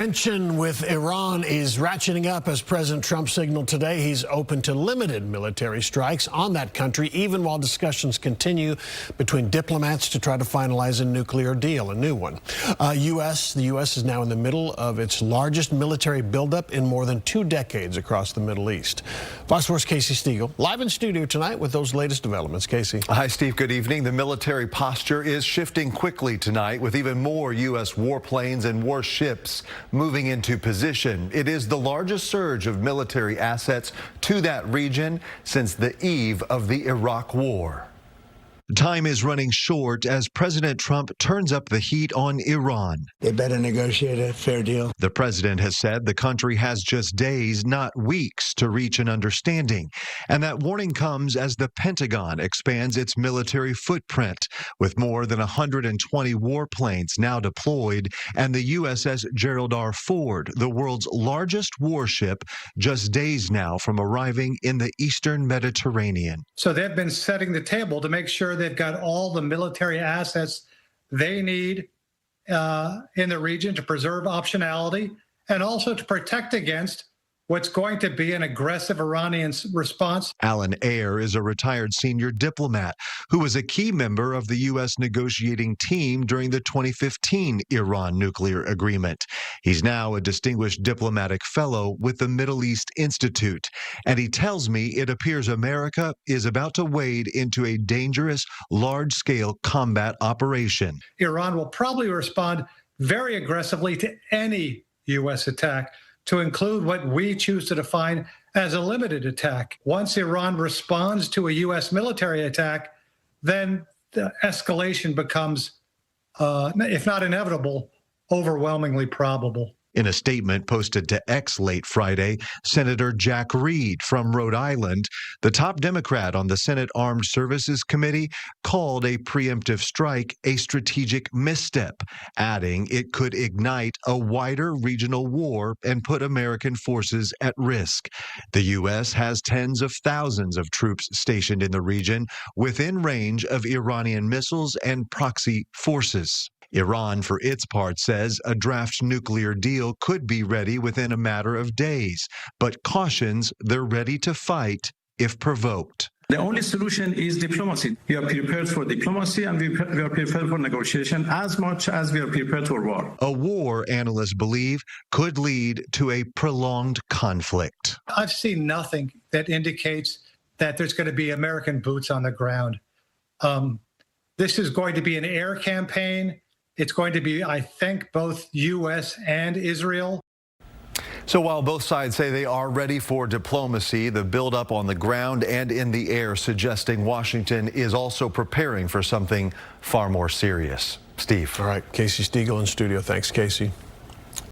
Tension with Iran is ratcheting up as President Trump signaled today he's open to limited military strikes on that country, even while discussions continue between diplomats to try to finalize a nuclear deal, a new one. The U.S. is now in the middle of its largest military buildup in more than 2 decades across the Middle East. Fox 4's Casey Stegall live in studio tonight with those latest developments. Casey. Hi, Steve. Good evening. The military posture is shifting quickly tonight with even more U.S. warplanes and warships moving into position. It is the largest surge of military assets to that region since the eve of the Iraq War. Time is running short as President Trump turns up the heat on Iran. They better negotiate a fair deal. The president has said the country has just days, not weeks, to reach an understanding. And that warning comes as the Pentagon expands its military footprint, with more than 120 warplanes now deployed, and the USS Gerald R. Ford, the world's largest warship, just days now from arriving in the eastern Mediterranean. So they've been setting the table to make sure they've got all the military assets they need in the region to preserve optionality and also to protect against what's going to be an aggressive Iranian response. Alan Ayer is a retired senior diplomat who was a key member of the U.S. negotiating team during the 2015 Iran nuclear agreement. He's now a distinguished diplomatic fellow with the Middle East Institute, and he tells me it appears America is about to wade into a dangerous, large-scale combat operation. Iran will probably respond very aggressively to any U.S. attack, to include what we choose to define as a limited attack. Once Iran responds to a U.S. military attack, then the escalation becomes, if not inevitable, overwhelmingly probable. In a statement posted to X late Friday, Senator Jack Reed from Rhode Island, the top Democrat on the Senate Armed Services Committee, called a preemptive strike a strategic misstep, adding it could ignite a wider regional war and put American forces at risk. The U.S. has tens of thousands of troops stationed in the region within range of Iranian missiles and proxy forces. Iran, for its part, says a draft nuclear deal could be ready within a matter of days, but cautions they're ready to fight if provoked. The only solution is diplomacy. We are prepared for diplomacy and we are prepared for negotiation as much as we are prepared for war. A war, analysts believe, could lead to a prolonged conflict. I've seen nothing that indicates that there's going to be American boots on the ground. This is going to be an air campaign. It's going to be, I think, both U.S. and Israel. So while both sides say they are ready for diplomacy, the buildup on the ground and in the air suggesting Washington is also preparing for something far more serious. Steve. All right, Casey Stegall in studio. Thanks, Casey.